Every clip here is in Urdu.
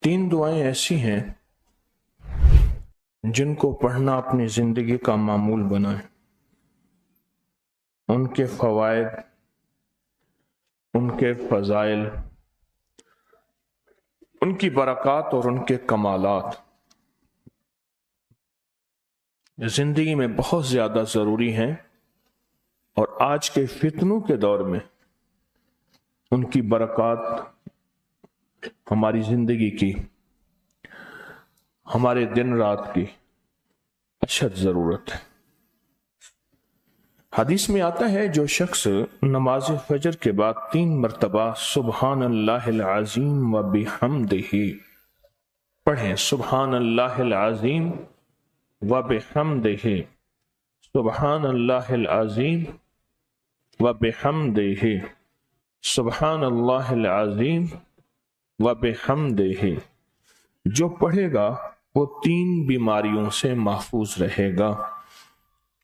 تین دعائیں ایسی ہیں جن کو پڑھنا اپنی زندگی کا معمول بنائیں. ان کے فوائد، ان کے فضائل، ان کی برکات اور ان کے کمالات زندگی میں بہت زیادہ ضروری ہیں، اور آج کے فتنوں کے دور میں ان کی برکات ہماری زندگی کی، ہمارے دن رات کی اشد ضرورت ہے. حدیث میں آتا ہے جو شخص نماز فجر کے بعد 3 مرتبہ سبحان اللہ العظیم و بحمدہ پڑھیں، سبحان اللہ العظیم و بحمدہ، سبحان اللہ العظیم و بحمدہ، سبحان اللہ العظیم و بحمدہ، جو پڑھے گا وہ 3 بیماریوں سے محفوظ رہے گا.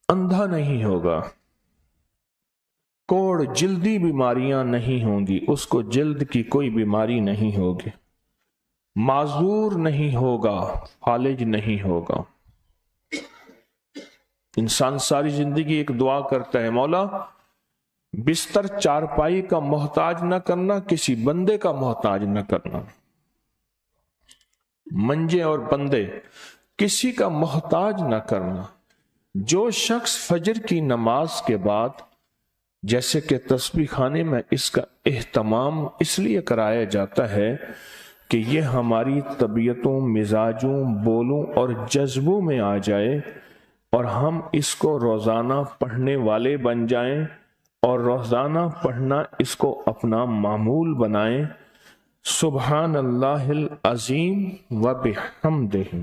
اندھا نہیں ہوگا، کوڑ جلدی بیماریاں نہیں ہوں گی، اس کو جلد کی کوئی بیماری نہیں ہوگی، معذور نہیں ہوگا، فالج نہیں ہوگا. انسان ساری زندگی ایک دعا کرتا ہے، مولا بستر چارپائی کا محتاج نہ کرنا، کسی بندے کا محتاج نہ کرنا. منجے اور بندے کسی کا محتاج نہ کرنا. جو شخص فجر کی نماز کے بعد، جیسے کہ تسبیح خانے میں اس کا اہتمام اس لیے کرایا جاتا ہے کہ یہ ہماری طبیعتوں، مزاجوں، بولوں اور جذبوں میں آ جائے اور ہم اس کو روزانہ پڑھنے والے بن جائیں اور روزانہ پڑھنا اس کو اپنا معمول بنائیں. سبحان اللہ العظیم و بحمدہ،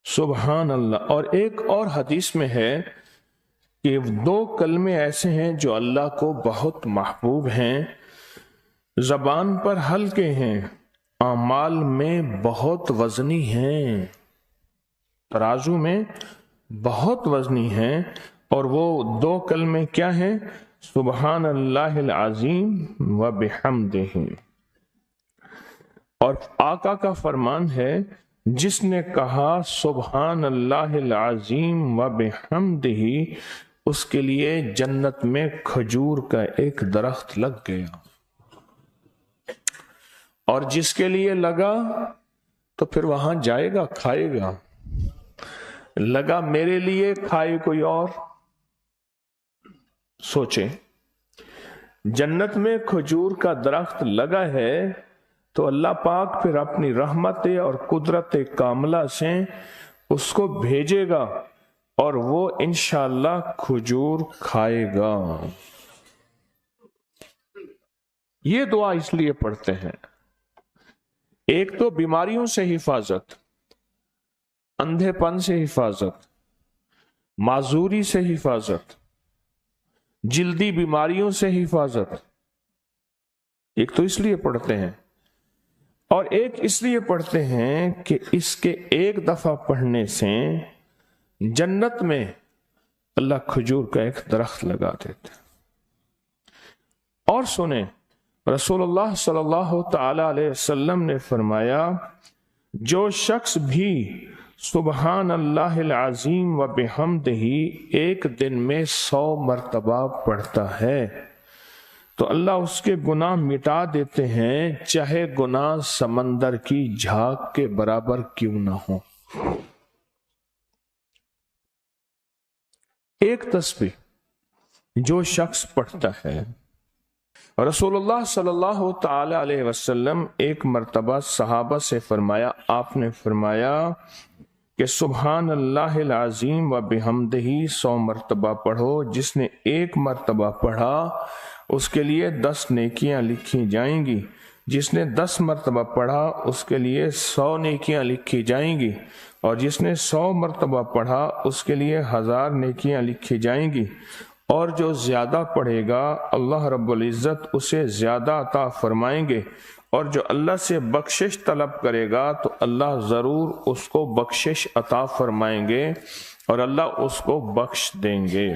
سبحان اللہ. اور ایک اور حدیث میں ہے کہ 2 کلمے ایسے ہیں جو اللہ کو بہت محبوب ہیں، زبان پر ہلکے ہیں، اعمال میں بہت وزنی ہیں، ترازو میں بہت وزنی ہیں. اور وہ 2 کلمے کیا ہیں؟ سبحان اللہ العظیم و بحمدہ. اور آقا کا فرمان ہے، جس نے کہا سبحان اللہ العظیم و بحمدہ، اس کے لیے جنت میں کھجور کا ایک درخت لگ گیا. اور جس کے لیے لگا تو پھر وہاں جائے گا، کھائے گا. لگا میرے لیے، کھائے کوئی اور. سوچیں، جنت میں کھجور کا درخت لگا ہے تو اللہ پاک پھر اپنی رحمت اور قدرت کاملہ سے اس کو بھیجے گا اور وہ انشاءاللہ کھجور کھائے گا. یہ دعا اس لیے پڑھتے ہیں، ایک تو بیماریوں سے حفاظت، اندھے پن سے حفاظت، معذوری سے حفاظت، جلدی بیماریوں سے حفاظت. ایک تو اس لیے پڑھتے ہیں، اور ایک اس لیے پڑھتے ہیں کہ اس کے ایک دفعہ پڑھنے سے جنت میں اللہ کھجور کا ایک درخت لگا دیتے. اور سنیں، رسول اللہ صلی اللہ تعالی علیہ وسلم نے فرمایا، جو شخص بھی سبحان اللہ العظیم و بحمدہ ایک دن میں 100 مرتبہ پڑھتا ہے تو اللہ اس کے گناہ مٹا دیتے ہیں، چاہے گناہ سمندر کی جھاگ کے برابر کیوں نہ ہو. ایک تسبیح جو شخص پڑھتا ہے. رسول اللہ صلی اللہ تعالی علیہ وسلم ایک مرتبہ صحابہ سے فرمایا، آپ نے فرمایا کہ سبحان اللہ العظیم و بحمدہ 100 مرتبہ پڑھو. جس نے 1 مرتبہ پڑھا اس کے لیے 10 نیکیاں لکھی جائیں گی، جس نے 10 مرتبہ پڑھا اس کے لیے 100 نیکیاں لکھی جائیں گی، اور جس نے 100 مرتبہ پڑھا اس کے لیے 1000 نیکیاں لکھی جائیں گی. اور جو زیادہ پڑھے گا اللہ رب العزت اسے زیادہ عطا فرمائیں گے، اور جو اللہ سے بخشش طلب کرے گا تو اللہ ضرور اس کو بخشش عطا فرمائیں گے اور اللہ اس کو بخش دیں گے.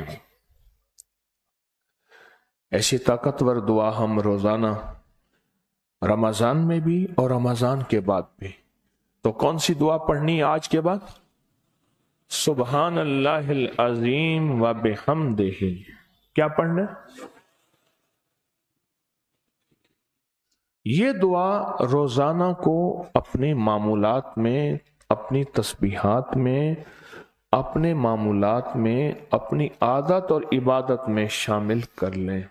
ایسی طاقتور دعا ہم روزانہ رمضان میں بھی اور رمضان کے بعد بھی. تو کون سی دعا پڑھنی آج کے بعد؟ سبحان اللہ العظیم و بحمدہ. کیا پڑھنا؟ یہ دعا روزانہ کو اپنے معمولات میں، اپنی تسبیحات میں، اپنے معمولات میں، اپنی عادت اور عبادت میں شامل کر لیں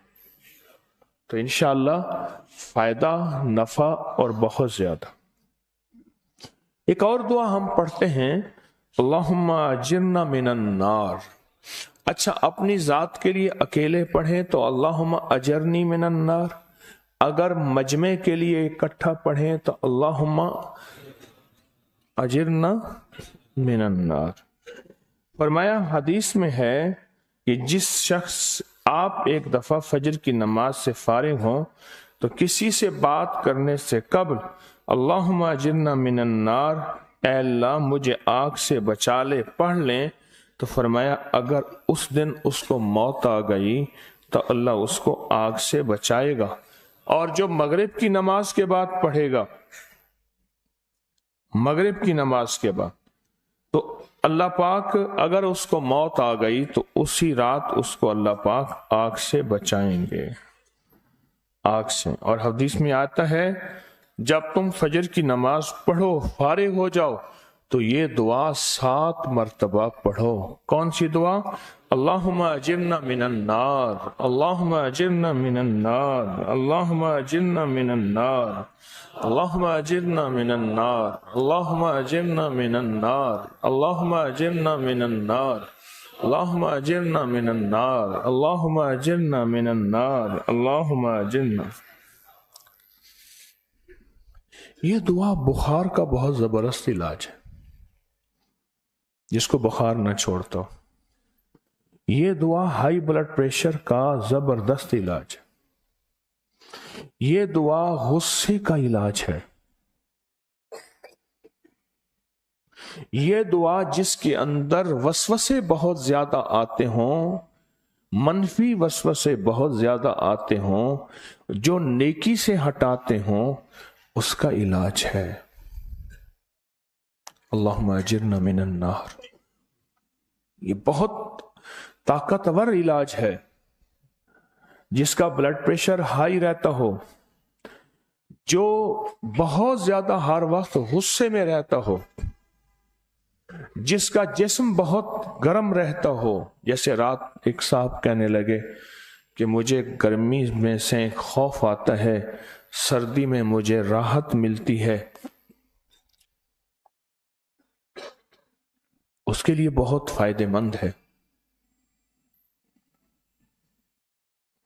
تو انشاءاللہ فائدہ، نفع اور بہت زیادہ. ایک اور دعا ہم پڑھتے ہیں، اللہم اجرنا من النار. اچھا، اپنی ذات کے لیے اکیلے پڑھیں تو اللہم اجرنی من النار. اگر مجمع کے لیے اکٹھا پڑھیں تو اللہم اجرنا من النار. فرمایا حدیث میں ہے کہ جس شخص آپ ایک دفعہ فجر کی نماز سے فارغ ہوں تو کسی سے بات کرنے سے قبل اللہم اجرنا من النار، اے اللہ مجھے آگ سے بچا لے، پڑھ لیں تو فرمایا اگر اس دن اس کو موت آ گئی تو اللہ اس کو آگ سے بچائے گا. اور جو مغرب کی نماز کے بعد پڑھے گا، مغرب کی نماز کے بعد، تو اللہ پاک اگر اس کو موت آ گئی تو اسی رات اس کو اللہ پاک آگ سے بچائیں گے، آگ سے. اور حدیث میں آتا ہے جب تم فجر کی نماز پڑھو، فارغ ہو جاؤ تو یہ دعا 7 مرتبہ پڑھو. کون سی دعا؟ اللہم اجرنا من النار، اللہم اجرنا من النار، اللہم اجرنا من النار، اللہم اجرنا من النار، اللہم اجرنا من النار، اللہم اجرنا من النار، اللہم اجرنا من النار، اللہم اجرنا من النار، اللہم اجرنا. یہ دعا بخار کا بہت زبردست علاج ہے، جس کو بخار نہ چھوڑتا ہو. یہ دعا ہائی بلڈ پریشر کا زبردست علاج ہے. یہ دعا غصے کا علاج ہے. یہ دعا جس کے اندر وسوسے بہت زیادہ آتے ہوں، منفی وسوسے بہت زیادہ آتے ہوں، جو نیکی سے ہٹاتے ہوں، اس کا علاج ہے. اللہم اجرنا من النار. یہ بہت طاقتور علاج ہے. جس کا بلڈ پریشر ہائی رہتا ہو، جو بہت زیادہ ہر وقت غصے میں رہتا ہو، جس کا جسم بہت گرم رہتا ہو. جیسے رات ایک صاحب کہنے لگے کہ مجھے گرمی میں سے خوف آتا ہے، سردی میں مجھے راحت ملتی ہے. اس کے لیے بہت فائدہ مند ہے.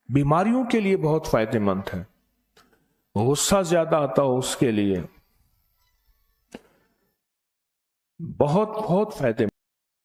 بیماریوں کے لیے بہت فائدہ مند ہے. غصہ زیادہ آتا ہو اس کے لیے بہت فائدہ مند.